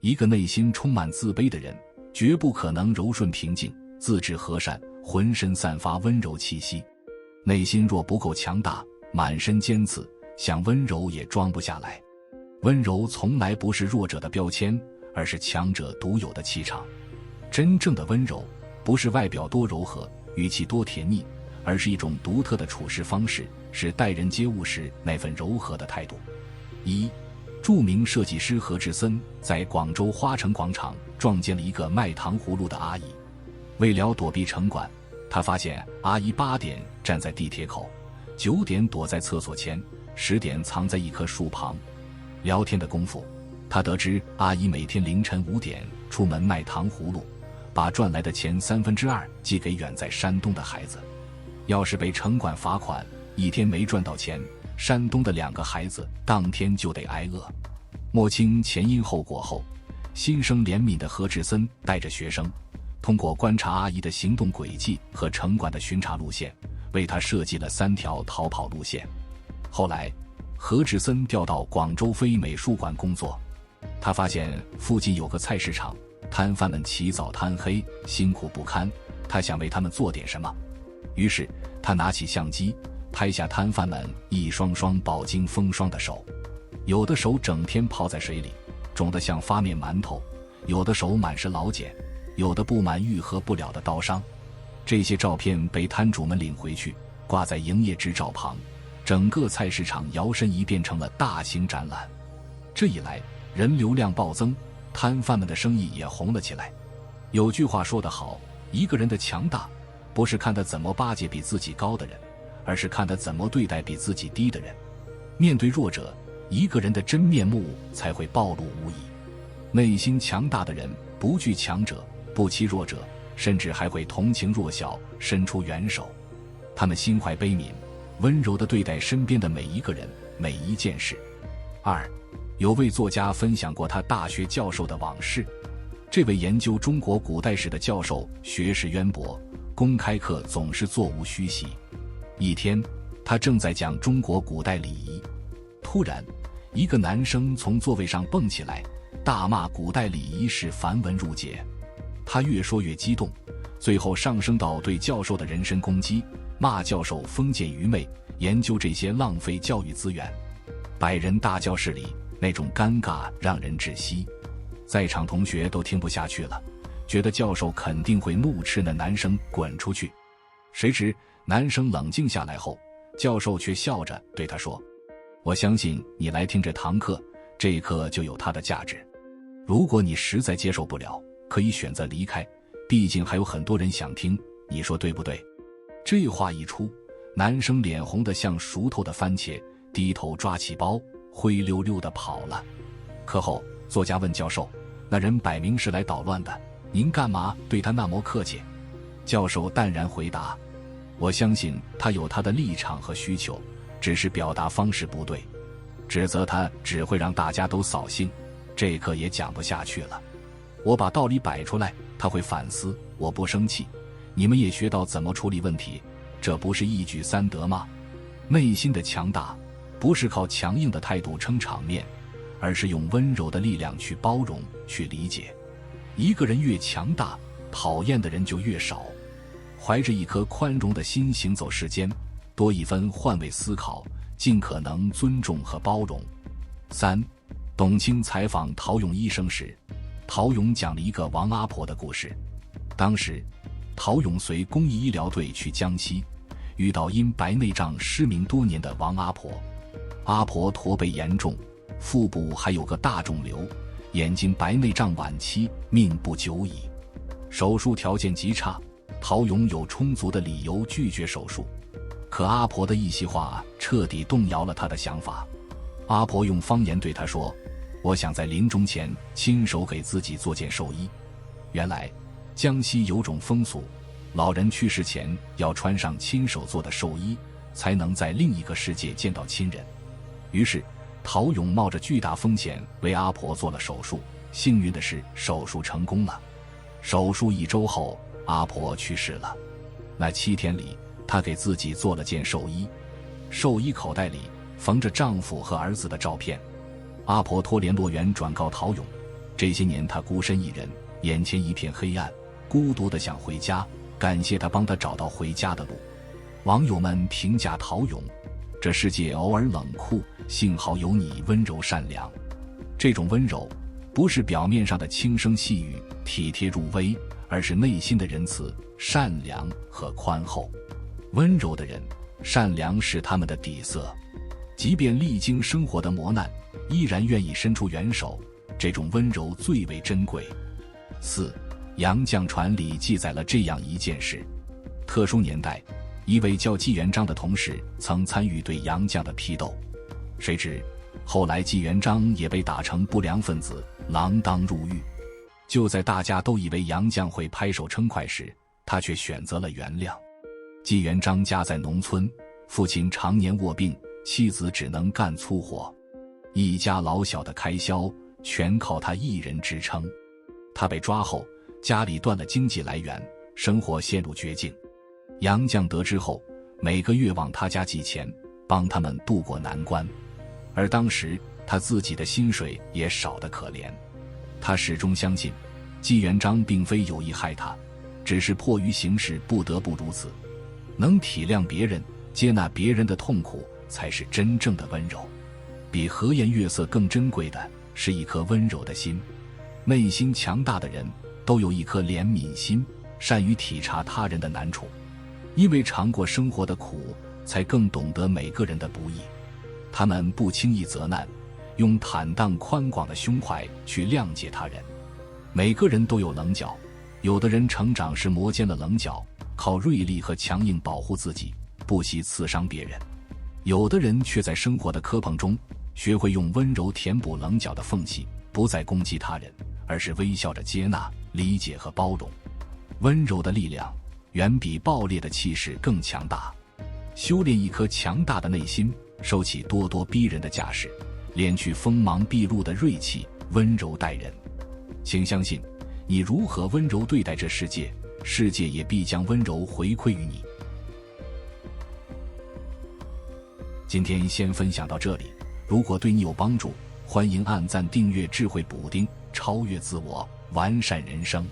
一个内心充满自卑的人，绝不可能柔顺平静，自制和善，浑身散发温柔气息。内心若不够强大，满身尖刺，想温柔也装不下来。温柔从来不是弱者的标签，而是强者独有的气场。真正的温柔，不是外表多柔和，语气多甜腻，而是一种独特的处事方式，是待人接物时那份柔和的态度。著名设计师何志森在广州花城广场撞见了一个卖糖葫芦的阿姨。为了躲避城管，他发现阿姨8点站在地铁口，9点躲在厕所前，10点藏在一棵树旁。聊天的功夫，他得知阿姨每天凌晨5点出门卖糖葫芦，把赚来的钱2/3寄给远在山东的孩子。要是被城管罚款，1天没赚到钱，山东的2个孩子当天就得挨饿。摸清前因后果后，心生怜悯的何志森带着学生，通过观察阿姨的行动轨迹和城管的巡查路线，为她设计了3条逃跑路线。后来，何志森调到广州非美术馆工作，他发现附近有个菜市场，摊贩们起早贪黑，辛苦不堪，他想为他们做点什么。于是他拿起相机，拍下摊贩们一双双饱经风霜的手，有的手整天泡在水里，肿得像发面馒头，有的手满是老茧，有的布满愈合不了的刀伤。这些照片被摊主们领回去，挂在营业执照旁，整个菜市场摇身一变成了大型展览。这一来，人流量暴增，摊贩们的生意也红了起来。有句话说得好，一个人的强大，不是看他怎么巴结比自己高的人，而是看他怎么对待比自己低的人。面对弱者，一个人的真面目才会暴露无遗。内心强大的人不惧强者，不欺弱者，甚至还会同情弱小，伸出援手。他们心怀悲悯，温柔地对待身边的每一个人，每一件事。有位作家分享过他大学教授的往事。这位研究中国古代史的教授学识渊博，公开课总是座无虚席。一天，他正在讲中国古代礼仪，突然，一个男生从座位上蹦起来，大骂古代礼仪是繁文缛节。他越说越激动，最后上升到对教授的人身攻击，骂教授封建愚昧，研究这些浪费教育资源。100人大教室里，那种尴尬让人窒息。在场同学都听不下去了，觉得教授肯定会怒斥那男生滚出去。谁知男生冷静下来后，教授却笑着对他说：“我相信你来听这堂课，这一课就有它的价值。如果你实在接受不了，可以选择离开，毕竟还有很多人想听，你说对不对？”这话一出，男生脸红得像熟透的番茄，低头抓起包，灰溜溜地跑了。课后，作家问教授：“那人摆明是来捣乱的，您干嘛对他那么客气？”教授淡然回答：“我相信他有他的立场和需求，只是表达方式不对。指责他只会让大家都扫兴，这课也讲不下去了。我把道理摆出来，他会反思，我不生气，你们也学到怎么处理问题，这不是一举3得吗？”内心的强大，不是靠强硬的态度撑场面，而是用温柔的力量去包容，去理解。一个人越强大，讨厌的人就越少。怀着一颗宽容的心行走世间，多一分换位思考，尽可能尊重和包容。董卿采访陶勇医生时，陶勇讲了一个王阿婆的故事。当时，陶勇随公益医疗队去江西，遇到因白内障失明多年的王阿婆。阿婆驼背严重，腹部还有个大肿瘤，眼睛白内障晚期，命不久矣。手术条件极差，陶勇有充足的理由拒绝手术。可阿婆的一席话彻底动摇了他的想法。阿婆用方言对他说：“我想在临终前亲手给自己做件寿衣。”原来江西有种风俗，老人去世前要穿上亲手做的寿衣，才能在另一个世界见到亲人。于是陶勇冒着巨大风险为阿婆做了手术，幸运的是手术成功了。手术1周后，阿婆去世了。那7天里，她给自己做了件寿衣，寿衣口袋里缝着丈夫和儿子的照片。阿婆托联络员转告陶勇，这些年他孤身一人，眼前一片黑暗，孤独的想回家，感谢他帮他找到回家的路。网友们评价陶勇：这世界偶尔冷酷，幸好有你温柔善良。这种温柔不是表面上的轻声细语、体贴入微，而是内心的仁慈、善良和宽厚。温柔的人，善良是他们的底色，即便历经生活的磨难，依然愿意伸出援手，这种温柔最为珍贵。4. 杨绛传里记载了这样一件事：特殊年代，一位叫纪元璋的同事曾参与对杨绛的批斗，谁知后来纪元璋也被打成不良分子，锒铛入狱。就在大家都以为杨绛会拍手称快时，他却选择了原谅。纪元璋家在农村，父亲常年卧病，妻子只能干粗活，一家老小的开销全靠他一人支撑。他被抓后，家里断了经济来源，生活陷入绝境。杨绛得知后，每个月往他家寄钱，帮他们渡过难关。而当时他自己的薪水也少得可怜。他始终相信纪元璋并非有意害他，只是迫于形势不得不如此。能体谅别人，接纳别人的痛苦，才是真正的温柔。比和颜悦色更珍贵的是一颗温柔的心。内心强大的人都有一颗怜悯心，善于体察他人的难处。因为尝过生活的苦，才更懂得每个人的不易。他们不轻易责难，用坦荡宽广的胸怀去谅解他人。每个人都有棱角，有的人成长时磨尖了棱角，靠锐利和强硬保护自己，不惜刺伤别人；有的人却在生活的磕碰中，学会用温柔填补棱角的缝隙，不再攻击他人，而是微笑着接纳、理解和包容。温柔的力量远比暴烈的气势更强大。修炼一颗强大的内心，收起咄咄逼人的架势，练去锋芒毕露的锐气，温柔待人。请相信，你如何温柔对待这世界，世界也必将温柔回馈于你。今天先分享到这里，如果对你有帮助，欢迎按赞订阅智慧补丁，超越自我，完善人生。